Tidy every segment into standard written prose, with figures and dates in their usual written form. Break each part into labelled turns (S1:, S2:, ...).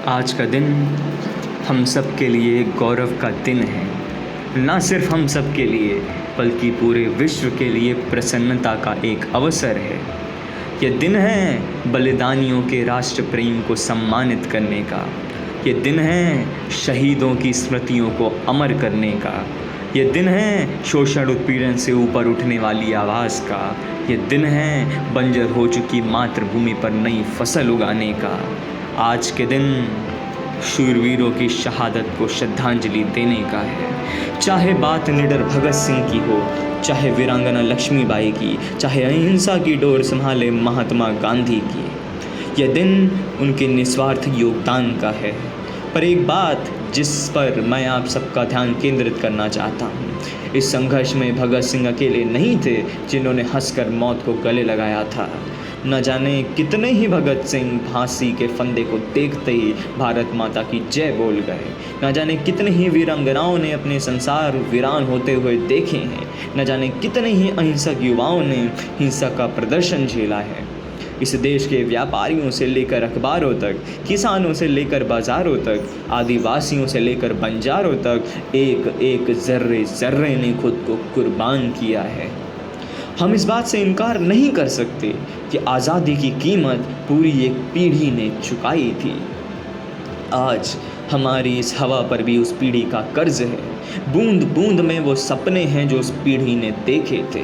S1: आज का दिन हम सब के लिए गौरव का दिन है। ना सिर्फ हम सब के लिए बल्कि पूरे विश्व के लिए प्रसन्नता का एक अवसर है। यह दिन है बलिदानियों के राष्ट्र प्रेम को सम्मानित करने का। ये दिन है शहीदों की स्मृतियों को अमर करने का। ये दिन है शोषण उत्पीड़न से ऊपर उठने वाली आवाज़ का। ये दिन है बंजर हो चुकी मातृभूमि पर नई फसल उगाने का। आज के दिन शूरवीरों की शहादत को श्रद्धांजलि देने का है। चाहे बात निडर भगत सिंह की हो, चाहे वीरांगना लक्ष्मीबाई की, चाहे अहिंसा की डोर संभाले महात्मा गांधी की। यह दिन उनके निस्वार्थ योगदान का है। पर एक बात जिस पर मैं आप सबका ध्यान केंद्रित करना चाहता हूँ, इस संघर्ष में भगत सिंह अकेले नहीं थे जिन्होंने हंसकर मौत को गले लगाया था। न जाने कितने ही भगत सिंह फांसी के फंदे को देखते ही भारत माता की जय बोल गए। न जाने कितने ही वीरांगनाओं ने अपने संसार वीरान होते हुए देखे हैं। न जाने कितने ही अहिंसक युवाओं ने हिंसा का प्रदर्शन झेला है। इस देश के व्यापारियों से लेकर अखबारों तक, किसानों से लेकर बाज़ारों तक, आदिवासियों से लेकर बंजारों तक एक एक जर्रे जर्रे ने खुद को कुर्बान किया है। हम इस बात से इनकार नहीं कर सकते कि आज़ादी की कीमत पूरी एक पीढ़ी ने चुकाई थी। आज हमारी इस हवा पर भी उस पीढ़ी का कर्ज है। बूंद बूंद में वो सपने हैं जो उस पीढ़ी ने देखे थे।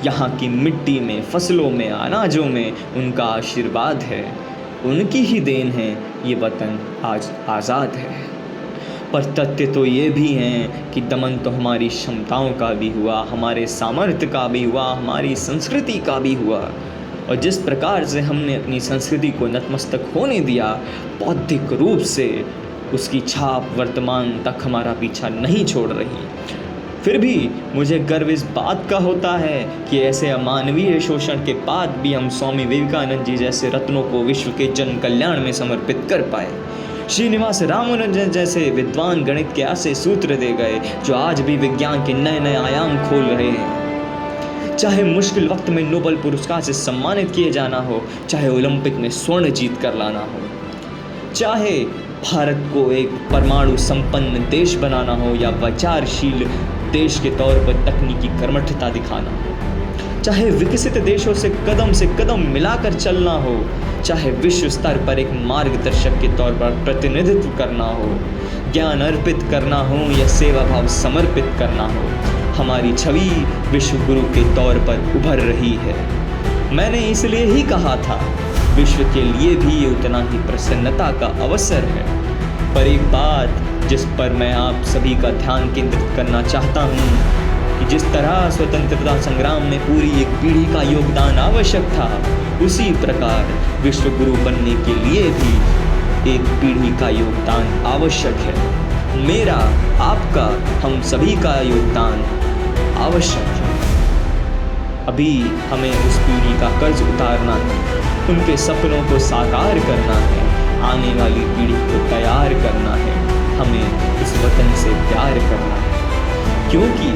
S1: यहाँ की मिट्टी में, फसलों में, अनाजों में उनका आशीर्वाद है। उनकी ही देन है ये वतन आज आज़ाद है। पर तथ्य तो ये भी हैं कि दमन तो हमारी क्षमताओं का भी हुआ, हमारे सामर्थ्य का भी हुआ, हमारी संस्कृति का भी हुआ। और जिस प्रकार से हमने अपनी संस्कृति को नतमस्तक होने दिया, बौद्धिक रूप से उसकी छाप वर्तमान तक हमारा पीछा नहीं छोड़ रही। फिर भी मुझे गर्व इस बात का होता है कि ऐसे अमानवीय शोषण के बाद भी हम स्वामी विवेकानंद जी जैसे रत्नों को विश्व के जन कल्याण में समर्पित कर पाए। श्रीनिवास रामानुजन जैसे विद्वान गणित के ऐसे सूत्र दे गए जो आज भी विज्ञान के नए नए आयाम खोल रहे हैं। चाहे मुश्किल वक्त में नोबेल पुरस्कार से सम्मानित किए जाना हो, चाहे ओलंपिक में स्वर्ण जीत कर लाना हो, चाहे भारत को एक परमाणु संपन्न देश बनाना हो या विचारशील देश के तौर पर तकनीकी कर्मठता दिखाना हो, चाहे विकसित देशों से कदम मिलाकर चलना हो, चाहे विश्व स्तर पर एक मार्गदर्शक के तौर पर प्रतिनिधित्व करना हो, ज्ञान अर्पित करना हो या सेवा भाव समर्पित करना हो, हमारी छवि विश्व गुरु के तौर पर उभर रही है। मैंने इसलिए ही कहा था, विश्व के लिए भी उतना ही प्रसन्नता का अवसर है। पर एक बात जिस पर मैं आप सभी का ध्यान केंद्रित करना चाहता हूँ कि जिस तरह स्वतंत्रता संग्राम में पूरी एक पीढ़ी का योगदान आवश्यक था, उसी प्रकार विश्व गुरु बनने के लिए भी एक पीढ़ी का योगदान आवश्यक है। मेरा, आपका, हम सभी का योगदान आवश्यक है। अभी हमें उस पीढ़ी का कर्ज उतारना है, उनके सपनों को साकार करना है, आने वाली पीढ़ी को तैयार करना है, हमें इस वतन से प्यार करना है। क्योंकि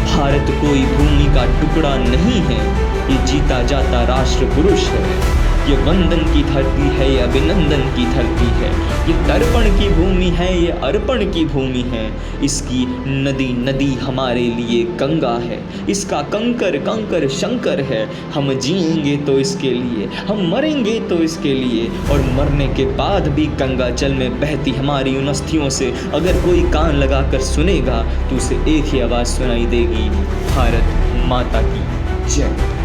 S1: भारत कोई भूमि का टुकड़ा नहीं है, ये जीता जाता राष्ट्र पुरुष है। ये वंदन की धरती है, ये अभिनंदन की धरती है। ये तर्पण की भूमि है, ये अर्पण की भूमि है। इसकी नदी नदी हमारे लिए गंगा है, इसका कंकर कंकर शंकर है। हम जिएंगे तो इसके लिए, हम मरेंगे तो इसके लिए, और मरने के बाद भी गंगा जल में बहती हमारी उन अस्थियों से अगर कोई कान लगाकर सुनेगा तो उसे एक ही आवाज़ सुनाई देगी, भारत माता की जय।